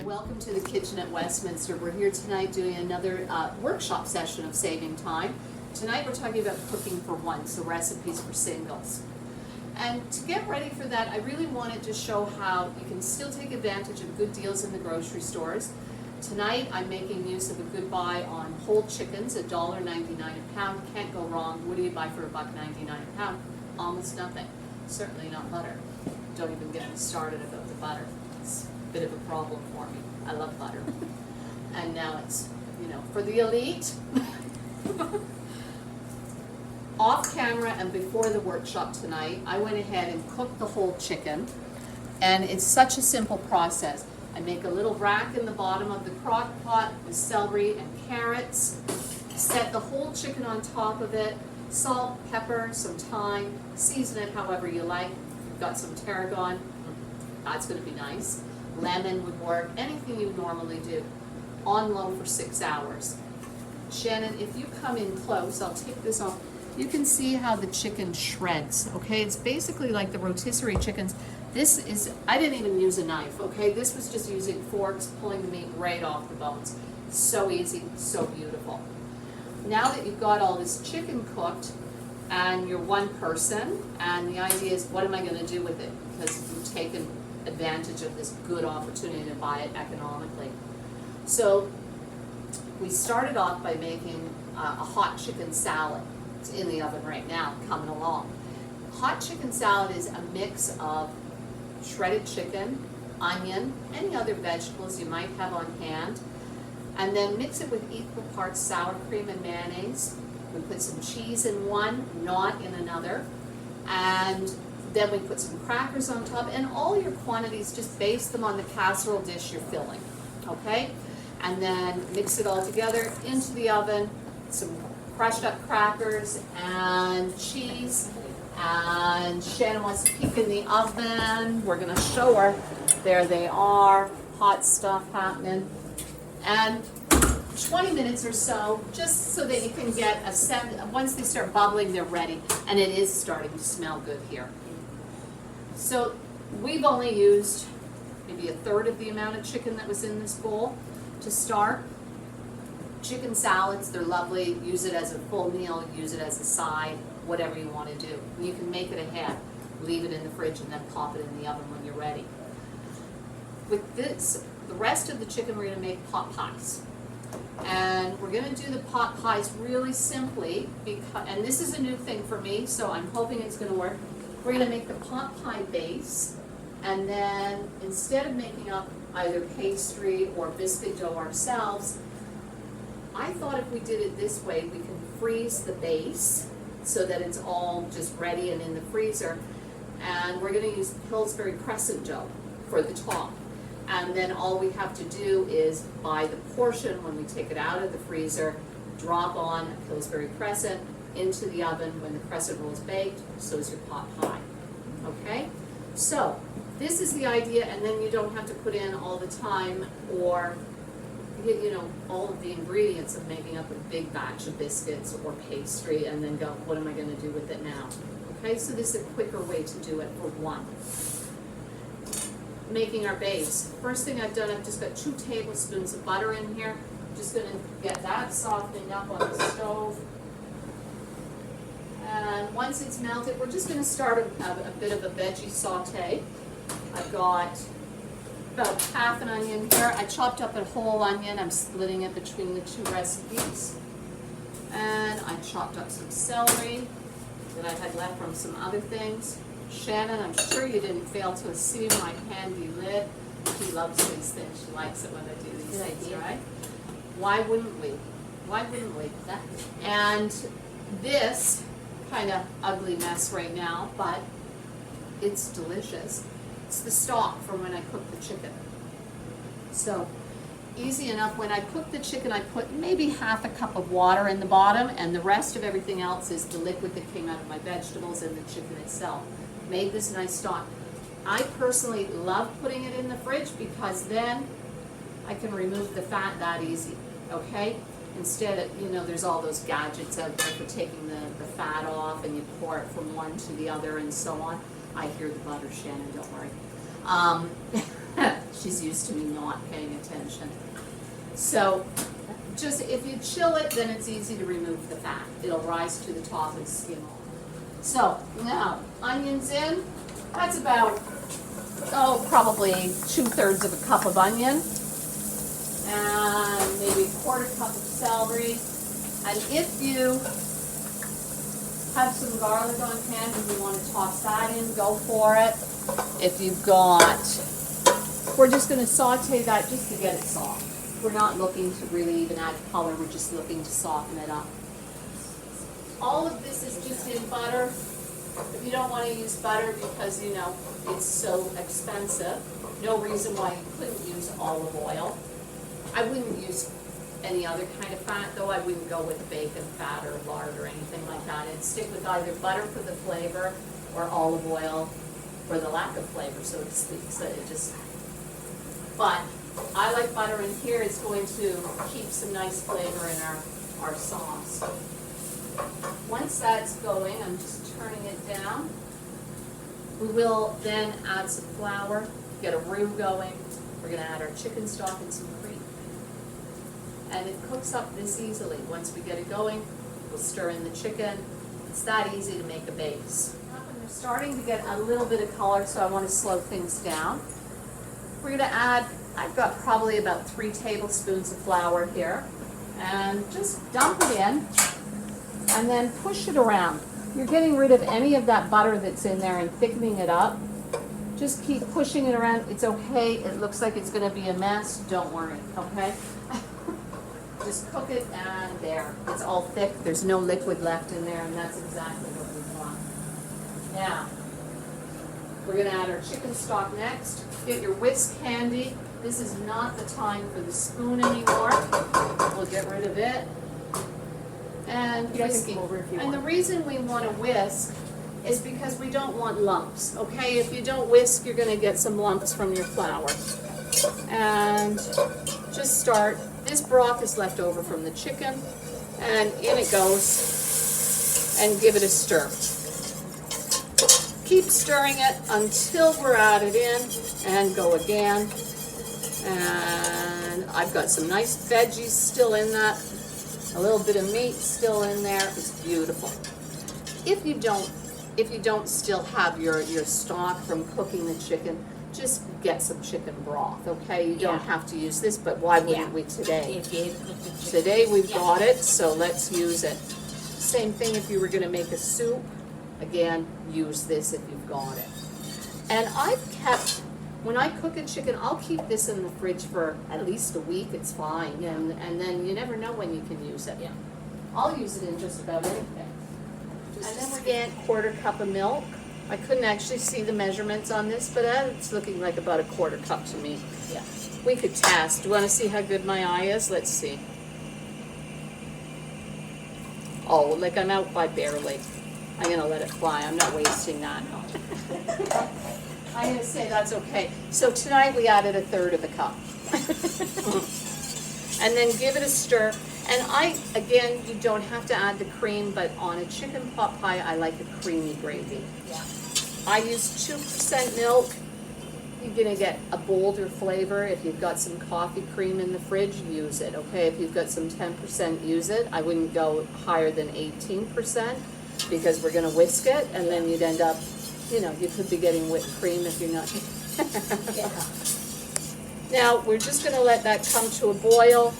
Welcome to the kitchen at Westminster. We're here tonight doing another workshop session of saving time. Tonight we're talking about cooking for one, so recipes for singles. And to get ready for that, I really wanted to show how you can still take advantage of good deals in the grocery stores. Tonight I'm making use of a good buy on whole chickens, $1.99 a pound. Can't go wrong. What do you buy for $1.99 a pound? Almost nothing. Certainly not butter. Don't even get me started about the butter. It's a bit of a problem for me. I love butter. And now it's, for the elite. Off camera and before the workshop tonight, I went ahead and cooked the whole chicken. And it's such a simple process. I make a little rack in the bottom of the crock pot with celery and carrots. Set the whole chicken on top of it. Salt, pepper, some thyme. Season it however you like. You've got some tarragon. That's going to be nice. Lemon would work. Anything you normally do. On low for 6 hours. Shannon, if you come in close, I'll take this off. You can see how the chicken shreds, okay? It's basically like the rotisserie chickens. This is, I didn't even use a knife, okay? This was just using forks, pulling the meat right off the bones. So easy, so beautiful. Now that you've got all this chicken cooked, and you're one person, and the idea is, what am I gonna do with it? Because you've taken advantage of this good opportunity to buy it economically. So, we started off by making a hot chicken salad. It's in the oven right now, coming along. Hot chicken salad is a mix of shredded chicken, onion, any other vegetables you might have on hand, and then mix it with equal parts sour cream and mayonnaise. We put some cheese in one, not in another, and then we put some crackers on top, and all your quantities, just base them on the casserole dish you're filling, okay? And then mix it all together into the oven, some crushed up crackers and cheese, and Shannon wants to peek in the oven. We're gonna show her. There they are, hot stuff happening. And 20 minutes or so, just so that you can get a sense. Once they start bubbling, they're ready, and it is starting to smell good here. So we've only used maybe a third of the amount of chicken that was in this bowl to start. Chicken salads, they're lovely. Use it as a full meal, use it as a side, whatever you want to do. You can make it ahead, leave it in the fridge, and then pop it in the oven when you're ready. With this, the rest of the chicken, we're going to make pot pies. And we're going to do the pot pies really simply, because, and this is a new thing for me, so I'm hoping it's going to work. We're going to make the pot pie base, and then instead of making up either pastry or biscuit dough ourselves, I thought if we did it this way, we can freeze the base so that it's all just ready and in the freezer. And we're going to use Pillsbury crescent dough for the top. And then all we have to do is buy the portion when we take it out of the freezer, drop on a Pillsbury crescent into the oven. When the crescent roll is baked, so is your pot pie. Okay? So, this is the idea, and then you don't have to put in all the time or all of the ingredients of making up a big batch of biscuits or pastry and then go, what am I going to do with it now? Okay, so this is a quicker way to do it for one. Making our base. First thing I've done, I've just got 2 tablespoons of butter in here. I'm just going to get that softening up on the stove. And once it's melted, we're just going to start a bit of a veggie saute. I've got about half an onion here. I chopped up a whole onion. I'm splitting it between the 2 recipes. And I chopped up some celery that I had left from some other things. Shannon, I'm sure you didn't fail to see my handy lid. She loves these things. She likes it when I do these things, right? Why wouldn't we? Why wouldn't we? Exactly. And this kind of ugly mess right now, but it's delicious. It's the stock from when I cooked the chicken. So, easy enough. When I cook the chicken, I put maybe half a cup of water in the bottom, and the rest of everything else is the liquid that came out of my vegetables and the chicken itself. Made this nice stock. I personally love putting it in the fridge because then I can remove the fat that easy, okay? Instead of, there's all those gadgets out there for taking the fat off, and you pour it from one to the other and so on. I hear the butter, Shannon, don't worry. She's used to me not paying attention. So just if you chill it, then it's easy to remove the fat. It'll rise to the top and skim off. So now, onions in. That's about, probably 2/3 of a cup of onion. And maybe a 1/4 cup of celery. And if you have some garlic on hand and you want to toss that in, go for it. If you've got, we're just going to saute that just to get it soft. We're not looking to really even add color, we're just looking to soften it up. All of this is just in butter. If you don't want to use butter because, you know, it's so expensive, no reason why you couldn't use olive oil. I wouldn't use any other kind of fat, though. I wouldn't go with bacon fat or lard or anything like that. I'd stick with either butter for the flavor or olive oil for the lack of flavor, so to speak. So it just, but I like butter in here. It's going to keep some nice flavor in our sauce. Once that's going, I'm just turning it down. We will then add some flour, get a roux going. We're going to add our chicken stock and some cream. And it cooks up this easily. Once we get it going, we'll stir in the chicken. It's that easy to make a base. When they're starting to get a little bit of color, so I want to slow things down. We're going to add, I've got probably about 3 tablespoons of flour here. And just dump it in and then push it around. You're getting rid of any of that butter that's in there and thickening it up. Just keep pushing it around. It's okay. It looks like it's going to be a mess. Don't worry, okay? Just cook it, and there. It's all thick. There's no liquid left in there, and that's exactly what we want. Now, we're going to add our chicken stock next. Get your whisk handy. This is not the time for the spoon anymore. We'll get rid of it. And whisking. And the reason we want to whisk is because we don't want lumps, okay? If you don't whisk, you're going to get some lumps from your flour. And just start. This broth is left over from the chicken, and in it goes, and give it a stir. Keep stirring it until we're added in, and go again. And I've got some nice veggies still in that, a little bit of meat still in there. It's beautiful. If you don't still have your stock from cooking the chicken, just get some chicken broth, okay? You don't have to use this, but why wouldn't we today? Today we've got it, so let's use it. Same thing if you were going to make a soup. Again, use this if you've got it. And I've kept, when I cook a chicken, I'll keep this in the fridge for at least a week. It's fine, and then you never know when you can use it. I'll use it in just about anything. And then we're getting a 1/4 cup of milk. I couldn't actually see the measurements on this, but it's looking like about a 1/4 cup to me. Yeah. We could test. Do you want to see how good my eye is? Let's see. Oh, like I'm out by barely. I'm going to let it fly. I'm not wasting that. I'm going to say that's okay. So tonight we added 1/3 of a cup. And then give it a stir. And again, you don't have to add the cream, but on a chicken pot pie, I like a creamy gravy. Yeah. I use 2% milk. You're going to get a bolder flavor. If you've got some coffee cream in the fridge, use it, okay? If you've got some 10%, use it. I wouldn't go higher than 18% because we're going to whisk it, and then you'd end up, you know, you could be getting whipped cream if you're not. Now, we're just going to let that come to a boil.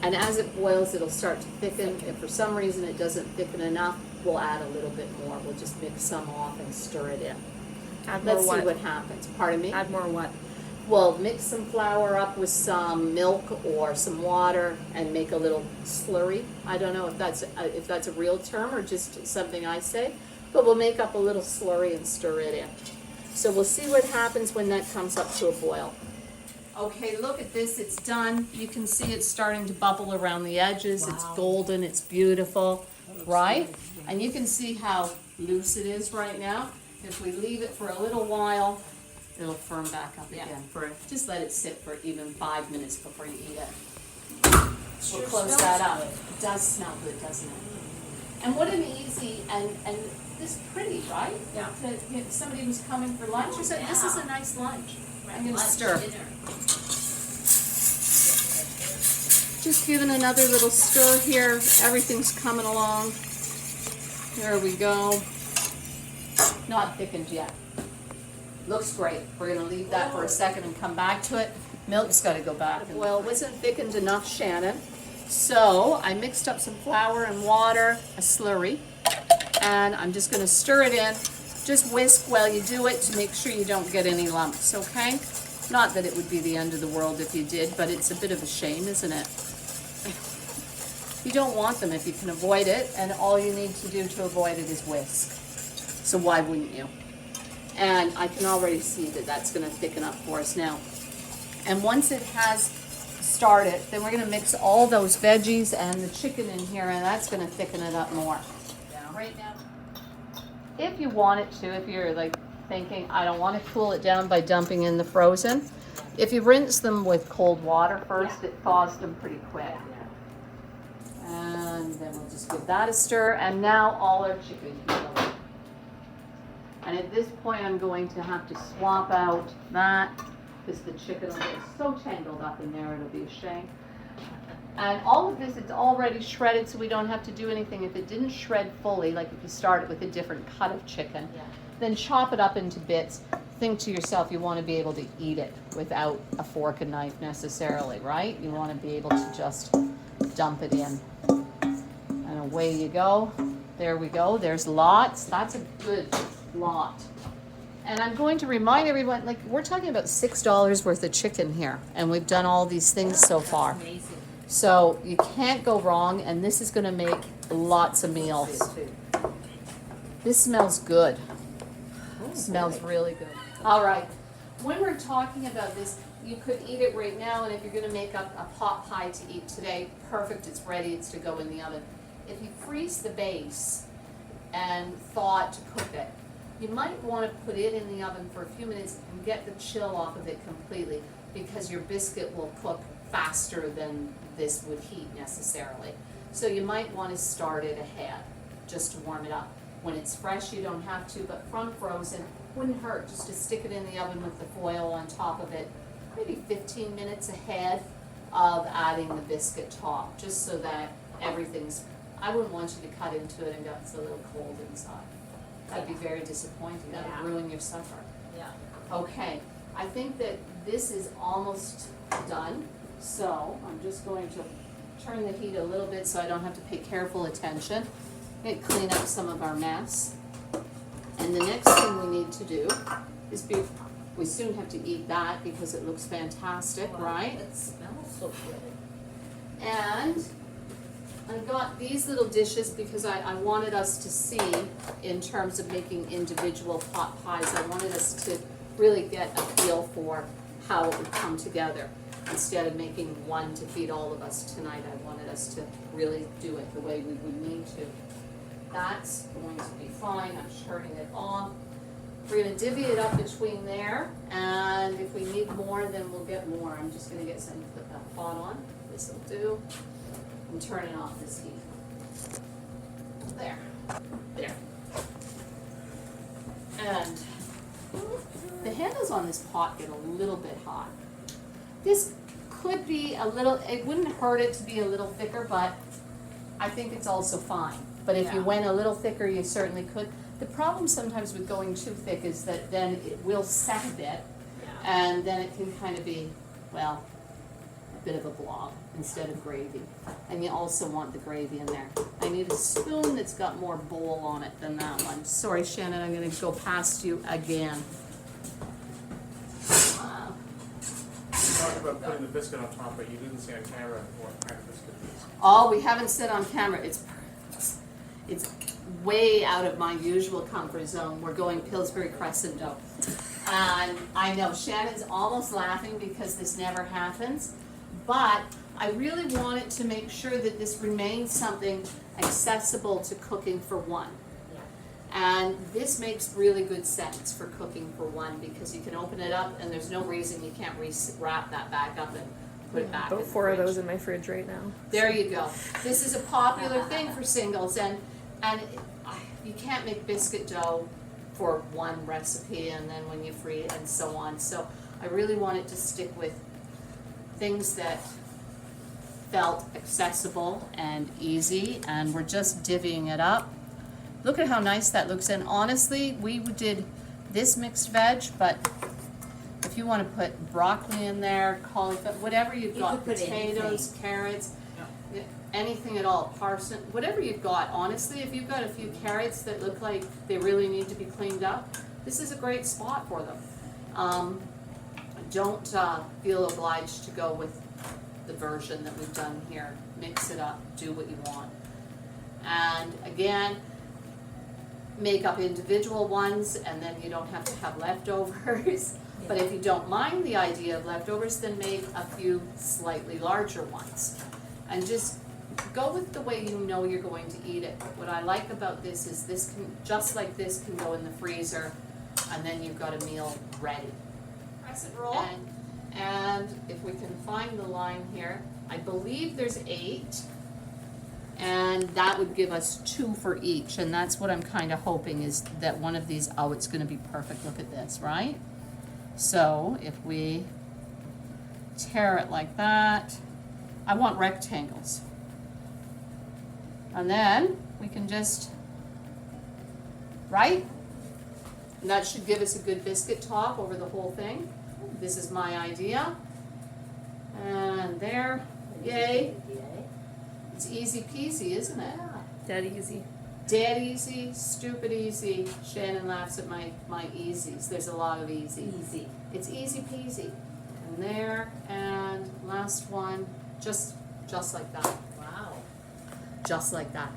And as it boils, it'll start to thicken. If for some reason it doesn't thicken enough, we'll add a little bit more. We'll just mix some off and stir it in. Add more. Let's see what happens. Pardon me? Add more what? Well, mix some flour up with some milk or some water and make a little slurry. I don't know if that's a real term or just something I say, but we'll make up a little slurry and stir it in. So we'll see what happens when that comes up to a boil. Okay, look at this, it's done. You can see it's starting to bubble around the edges. Wow. It's golden, it's beautiful, right? Good. And you can see how loose it is right now. If we leave it for a little while, it'll firm back up again. Just let it sit for even 5 minutes before you eat it. We'll close that up. It does smell good, doesn't it? And what an easy, and this pretty, right? Yeah. If somebody was coming for lunch or something, this is a nice lunch. I'm gonna Lunch, stir. dinner. Just giving another little stir here. Everything's coming along. There we go. Not thickened yet. Looks great. We're gonna leave that for a second and come back to it. Milk's gotta go back. The boil wasn't thickened enough, Shannon. So I mixed up some flour and water, a slurry, and I'm just gonna stir it in. Just whisk while you do it to make sure you don't get any lumps, okay? Not that it would be the end of the world if you did, but it's a bit of a shame, isn't it? You don't want them if you can avoid it, and all you need to do to avoid it is whisk. So why wouldn't you? And I can already see that that's gonna thicken up for us now. And once it has started, then we're gonna mix all those veggies and the chicken in here, and that's gonna thicken it up more. Right now, if you want it to, if you're like thinking, I don't want to cool it down by dumping in the frozen, if you rinse them with cold water first, it thaws them pretty quick. And then we'll just give that a stir, and now all our chicken can go in. And at this point, I'm going to have to swap out that, because the chicken will get so tangled up in there, it'll be a shame. And all of this, it's already shredded, so we don't have to do anything. If it didn't shred fully, like if you started with a different cut of chicken, then chop it up into bits. Think to yourself, you want to be able to eat it without a fork and knife necessarily, right? You want to be able to just dump it in. And away you go. There we go. There's lots. That's a good lot. And I'm going to remind everyone, like, we're talking about $6 worth of chicken here, and we've done all these things so far. Amazing. So you can't go wrong, and this is going to make lots of meals. This smells good. Smells really good. All right. When we're talking about this, you could eat it right now, and if you're going to make up a pot pie to eat today, perfect. It's ready. It's to go in the oven. If you freeze the base and thaw it to cook it, you might want to put it in the oven for a few minutes and get the chill off of it completely, because your biscuit will cook faster than this would heat necessarily. So you might want to start it ahead just to warm it up. When it's fresh, you don't have to, but from frozen, wouldn't hurt just to stick it in the oven with the foil on top of it, maybe 15 minutes ahead of adding the biscuit top, just so that everything's, I wouldn't want you to cut into it and it's a little cold inside. That'd be very disappointing. That would ruin your supper. Yeah. Okay, I think that this is almost done, so I'm just going to turn the heat a little bit so I don't have to pay careful attention. And clean up some of our mess. And the next thing we need to do is we soon have to eat that because it looks fantastic, Wow, right? It smells so good. And I got these little dishes because I wanted us to see, in terms of making individual pot pies, I wanted us to really get a feel for how it would come together. Instead of making one to feed all of us tonight, I wanted us to really do it the way we would need to. That's going to be fine. I'm turning it off. We're going to divvy it up between there, and if we need more, then we'll get more. I'm just going to get some to put that pot on. This will do. And turning off this heat. There. There. And the handles on this pot get a little bit hot. This could be a little, it wouldn't hurt it to be a little thicker, but I think it's also fine. But if you went a little thicker, you certainly could. The problem sometimes with going too thick is that then it will set a bit, and then it can kind of be, well, a bit of a blob instead of gravy. And you also want the gravy in there. I need a spoon that's got more bowl on it than that one. Sorry, Shannon, I'm going to go past you again. Talked about putting the biscuit on top, but you didn't say on camera what kind of biscuit it is. Oh, we haven't said on camera. It's way out of my usual comfort zone. We're going Pillsbury Crescent dough. And I know Shannon's almost laughing because this never happens, but I really wanted to make sure that this remains something accessible to cooking for one. And this makes really good sense for cooking for one because you can open it up and there's no reason you can't wrap that back up and put it back in About the 4 of fridge. those in my fridge right now. There you go. This is a popular thing for singles, and you can't make biscuit dough for one recipe and then when you free it and so on. So I really wanted to stick with things that felt accessible and easy, and we're just divvying it up. Look at how nice that looks, and honestly, we did this mixed veg, but if you want to put broccoli in there, cauliflower, whatever you've You got, could put potatoes, carrots, anything at all, parsley, whatever you've got, honestly, if you've got a few carrots that look like they really need to be cleaned up, this is a great spot for them. Don't feel obliged to go with the version that we've done here. Mix it up, do what you want. And again, make up individual ones, and then you don't have to have leftovers. But if you don't mind the idea of leftovers, then make a few slightly larger ones. And just go with the way you know you're going to eat it. What I like about this is this can, just like this, can go in the freezer, and then you've got a meal ready. Press and roll. And if we can find the line here, I believe there's 8, and that would give us 2 for each, and that's what I'm kind of hoping, is that one of these, oh, it's gonna be perfect, look at this, right? So if we tear it like that, I want rectangles. And then we can just, right? And that should give us a good biscuit top over the whole thing. This is my idea. And there, yay. It's easy peasy, isn't it? Dead easy. Dead easy, stupid easy. Shannon laughs at my easies. There's a lot of easy. Easy. It's easy peasy. And there, and last one, just like that. Wow. Just like that.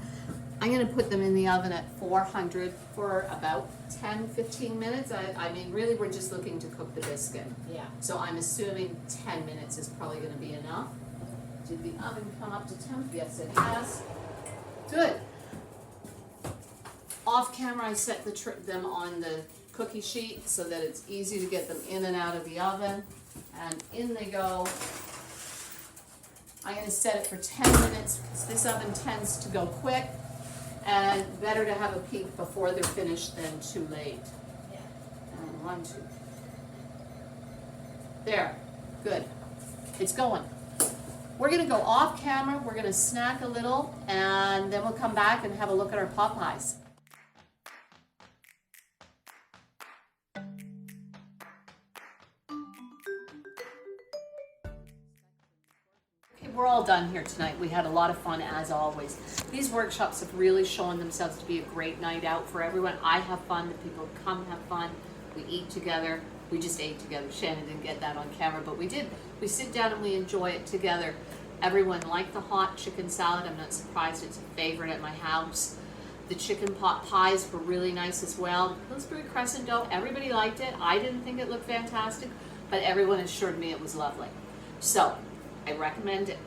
I'm gonna put them in the oven at 400 for about 10-15 minutes. I mean, really, we're just looking to cook the biscuit. Yeah. So I'm assuming 10 minutes is probably gonna be enough. Did the oven come up to temp? Yes, it has. Good. Off camera, I set them on the cookie sheet so that it's easy to get them in and out of the oven. And in they go. I'm gonna set it for 10 minutes because this oven tends to go quick, and better to have a peek before they're finished than too late. Yeah. And 1, 2. There, good. It's going. We're gonna go off camera, we're gonna snack a little, and then we'll come back and have a look at our pot pies. We're all done here tonight. We had a lot of fun as always. These workshops have really shown themselves to be a great night out for everyone. I have fun, the people come have fun, we eat together. We just ate together. Shannon didn't get that on camera, but we did. We sit down and we enjoy it together. Everyone liked the hot chicken salad. I'm not surprised, it's a favorite at my house. The chicken pot pies were really nice as well. Pillsbury crescent dough, everybody liked it. I didn't think it looked fantastic, but everyone assured me it was lovely. So, I recommend it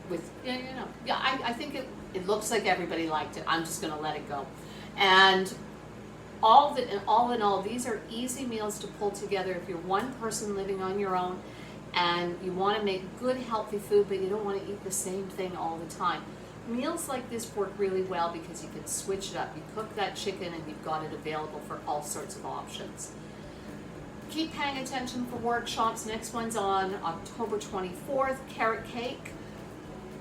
with, I think it looks like everybody liked it. I'm just gonna let it go. And all in all, these are easy meals to pull together if you're one person living on your own and you wanna make good, healthy food, but you don't wanna eat the same thing all the time. Meals like this work really well because you can switch it up. You cook that chicken and you've got it available for all sorts of options. Keep paying attention for workshops. Next one's on October 24th, carrot cake.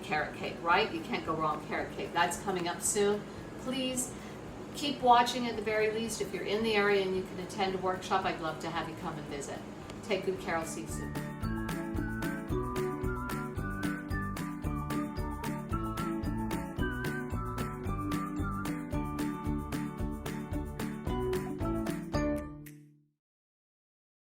Carrot cake, right? You can't go wrong, carrot cake. That's coming up soon. Please keep watching at the very least. If you're in the area and you can attend a workshop, I'd love to have you come and visit. Take good care. I'll see you soon.